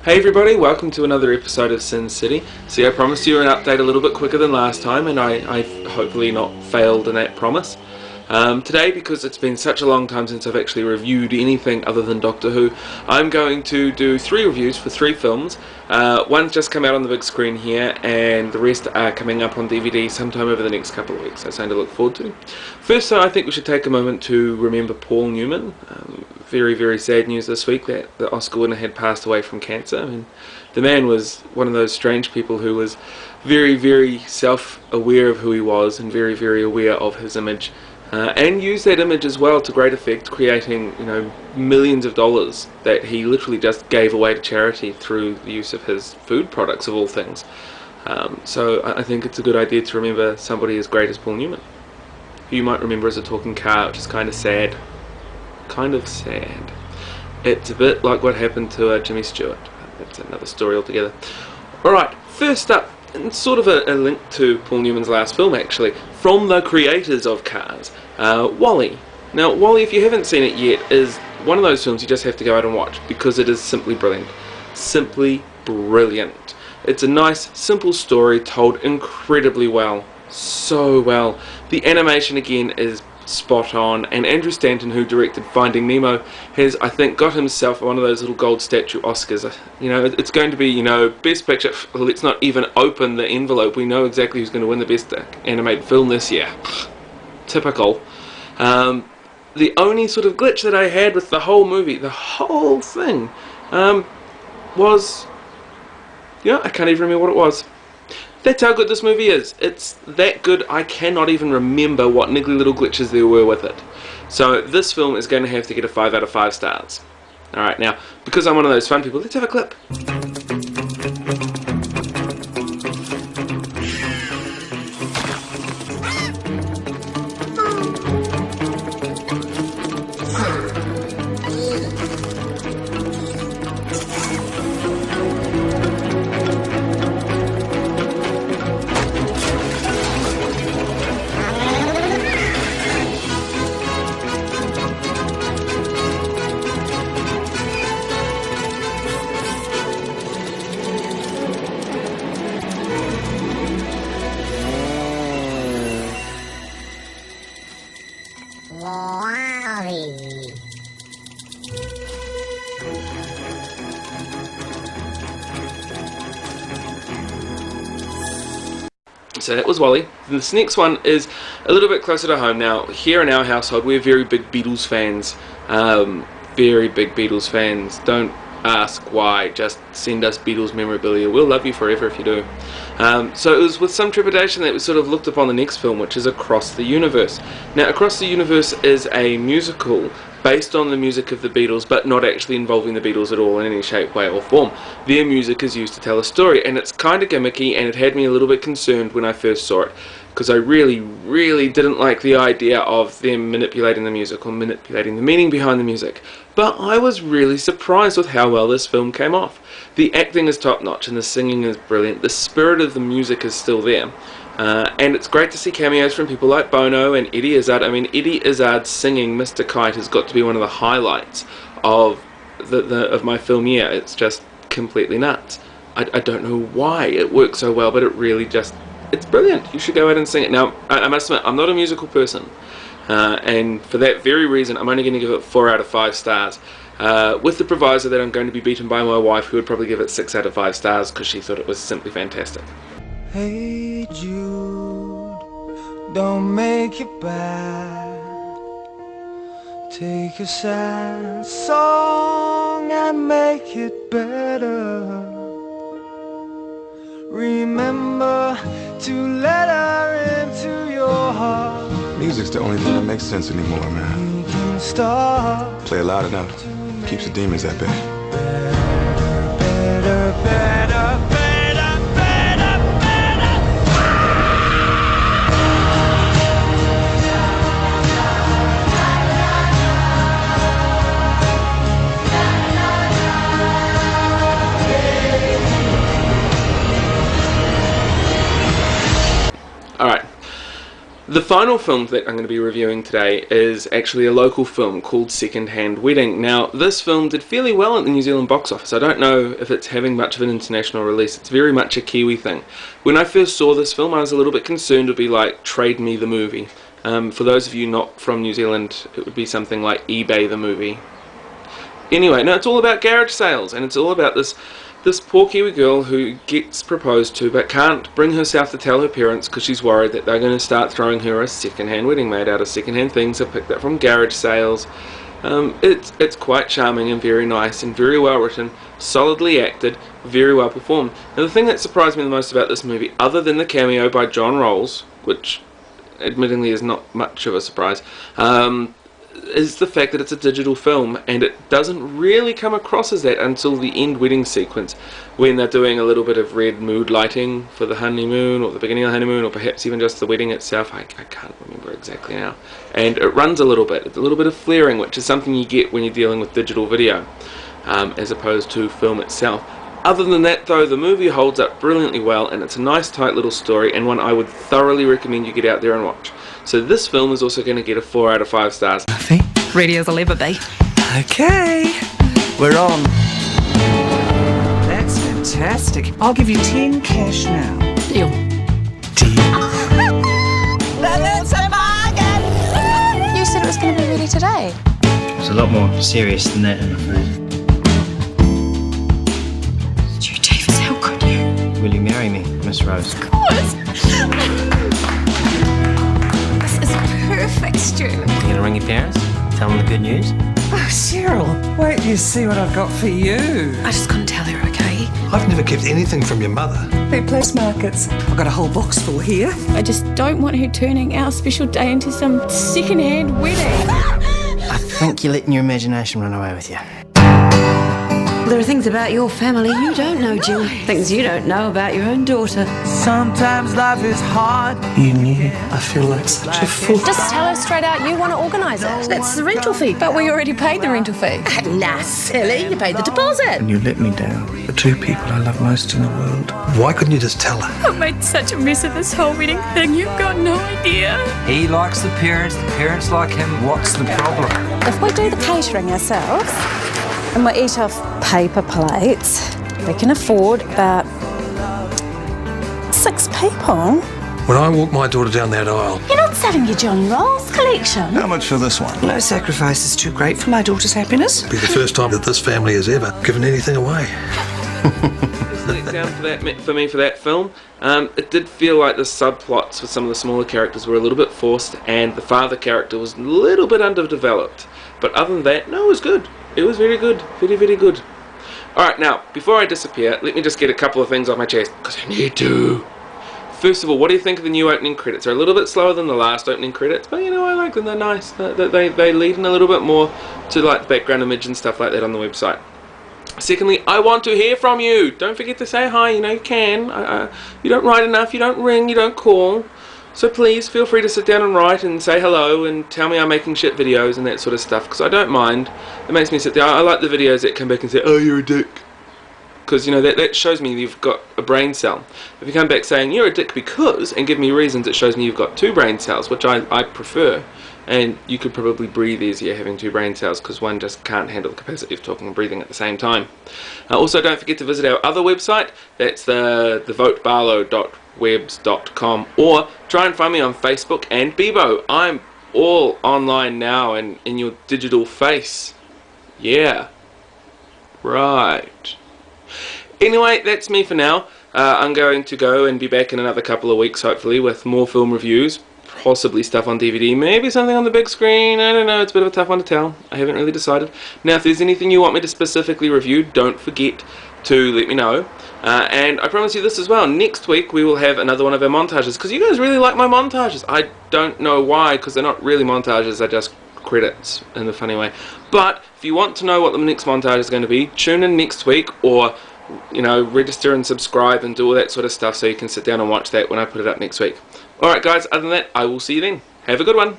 Hey everybody, welcome to another episode of Sin City. See, I promised you an update a little bit quicker than last time, and I've hopefully not failed in that promise. Today, because it's been such a long time since I've actually reviewed anything other than Doctor Who, I'm going to do 3 reviews for 3 films. One's just come out on the big screen here, and the rest are coming up on DVD sometime over the next couple of weeks. That's something to look forward to. First, though, I think we should take a moment to remember Paul Newman. Very, very sad news this week that the Oscar winner had passed away from cancer. I mean, the man was one of those strange people who was very, very self-aware of who he was and very, very aware of his image. And used that image as well to great effect, creating, millions of dollars that he literally just gave away to charity through the use of his food products, of all things. So I think it's a good idea to remember somebody as great as Paul Newman, who you might remember as a talking car, which is kind of sad. It's a bit like what happened to Jimmy Stewart. That's another story altogether. Alright, first up, and sort of a link to Paul Newman's last film actually, from the creators of Cars, WALL-E. Now WALL-E, if you haven't seen it yet, is one of those films you just have to go out and watch because it is simply brilliant. Simply brilliant. It's a nice, simple story told incredibly well. So well. The animation again is spot on, and Andrew Stanton, who directed Finding Nemo, has, I think, got himself one of those little gold statue Oscars. It's going to be, Best Picture. Let's not even open the envelope. We know exactly who's going to win the Best Animated Film this year. Typical. The only sort of glitch that I had with the whole movie, the whole thing, was, I can't even remember what it was. That's how good this movie is. It's that good I cannot even remember what niggly little glitches there were with it. So this film is going to have to get a 5 out of 5 stars. Alright, now, because I'm one of those fun people, let's have a clip. So that was WALL-E. This next one is a little bit closer to home. Now, here in our household, we're very big Beatles fans. Very big Beatles fans. Don't ask why, just send us Beatles memorabilia. We'll love you forever if you do. So it was with some trepidation that we sort of looked upon the next film, which is Across the Universe. Now, Across the Universe is a musical based on the music of the Beatles, but not actually involving the Beatles at all in any shape, way or form. Their music is used to tell a story, and it's kind of gimmicky, and it had me a little bit concerned when I first saw it, because I really, really didn't like the idea of them manipulating the music, or manipulating the meaning behind the music. But I was really surprised with how well this film came off. The acting is top-notch, and the singing is brilliant. The spirit of the music is still there. And it's great to see cameos from people like Bono and Eddie Izzard. I mean, Eddie Izzard singing Mr. Kite has got to be one of the highlights of my film year. It's just completely nuts. I don't know why it works so well, but it really just, it's brilliant. You should go out and sing it. Now, I must admit, I'm not a musical person, and for that very reason, I'm only going to give it 4 out of 5 stars. With the proviso that I'm going to be beaten by my wife, who would probably give it 6 out of 5 stars because she thought it was simply fantastic. Hey Jude, don't make it bad. Take a sad song and make it better. Remember to let her into your heart. Music's the only thing that makes sense anymore, man. You can start. Play it loud enough, keeps the demons at bay. Better, better, better, better. The final film that I'm going to be reviewing today is actually a local film called Second-Hand Wedding. Now, this film did fairly well at the New Zealand box office. I don't know if it's having much of an international release. It's very much a Kiwi thing. When I first saw this film, I was a little bit concerned it would be like Trade Me the movie. For those of you not from New Zealand, it would be something like eBay the movie. Anyway, no, it's all about garage sales, and it's all about this poor Kiwi girl who gets proposed to but can't bring herself to tell her parents because she's worried that they're going to start throwing her a second-hand wedding made out of second-hand things they picked up from garage sales. It's quite charming and very nice and very well written, solidly acted, very well performed. Now the thing that surprised me the most about this movie, other than the cameo by John Rolls, which admittingly is not much of a surprise, is the fact that it's a digital film, and it doesn't really come across as that until the end wedding sequence, when they're doing a little bit of red mood lighting for the honeymoon, or the beginning of the honeymoon, or perhaps even just the wedding itself. I can't remember exactly now. And it runs a little bit of flaring, which is something you get when you're dealing with digital video, as opposed to film itself. Other than that though, the movie holds up brilliantly well, and it's a nice tight little story, and one I would thoroughly recommend you get out there and watch. So this film is also going to get a 4 out of 5 stars. Ready as I'll ever be. Okay, we're on. That's fantastic. I'll give you 10 cash now. Deal. You said it was going to be ready today. It's a lot more serious than that, I'm afraid. You, Davis, how could you? Will you marry me, Miss Rose? Of course. This is perfect, Stu. You gonna ring your parents? Tell them the good news? Oh, Cheryl, wait till you see what I've got for you. I just couldn't tell her, okay? I've never kept anything from your mother. They're place markets. I've got a whole box full here. I just don't want her turning our special day into some second-hand wedding. I think you're letting your imagination run away with you. There are things about your family you don't know, Jill. Things you don't know about your own daughter. Sometimes life is hard. You knew. I feel like such a fool. Just tell her straight out you want to organise it. That's the rental fee. But we already paid the rental fee. Nah, silly. You paid the deposit. And you let me down. The two people I love most in the world. Why couldn't you just tell her? I've made such a mess of this whole wedding thing. You've got no idea. He likes the parents like him. What's the problem? If we do the catering ourselves and we eat off paper plates, we can afford about 6 people. When I walk my daughter down that aisle, You're not selling your John Rolls collection. How much for this one? No sacrifice is too great for my daughter's happiness. it'll be the first time that this family has ever given anything away. Just let down for me for that film. It did feel like the subplots with some of the smaller characters were a little bit forced, and the father character was a little bit underdeveloped. But other than that, no, it was good. It was very good. Very, very good. Alright, now, before I disappear, let me just get a couple of things off my chest, because I need to. First of all, what do you think of the new opening credits? They're a little bit slower than the last opening credits, but you know, I like them. They're nice. They lead in a little bit more to like the background image and stuff like that on the website. Secondly, I want to hear from you. Don't forget to say hi. You know you can. You don't write enough. You don't ring. You don't call. So please feel free to sit down and write and say hello and tell me I'm making shit videos and that sort of stuff, because I don't mind. It makes me sit there. I like the videos that come back and say, oh, you're a dick. Because, you know, that shows me you've got a brain cell. If you come back saying you're a dick because, and give me reasons, it shows me you've got 2 brain cells, which I prefer. And you could probably breathe easier having 2 brain cells, because one just can't handle the capacity of talking and breathing at the same time. Also, don't forget to visit our other website. That's the votebarlow.webs.com, or try and find me on Facebook and Bebo. I'm all online now and in your digital face. Yeah. Right. Anyway, that's me for now. I'm going to go and be back in another couple of weeks, hopefully, with more film reviews. Possibly stuff on DVD, maybe something on the big screen. I don't know, it's a bit of a tough one to tell. I haven't really decided. Now, if there's anything you want me to specifically review, don't forget to let me know. And I promise you this as well, next week we will have another one of our montages, because you guys really like my montages. I don't know why, because they're not really montages, they're just credits in a funny way. But if you want to know what the next montage is going to be, tune in next week, or you know, register and subscribe and do all that sort of stuff so you can sit down and watch that when I put it up next week. Alright guys, other than that, I will see you then. Have a good one.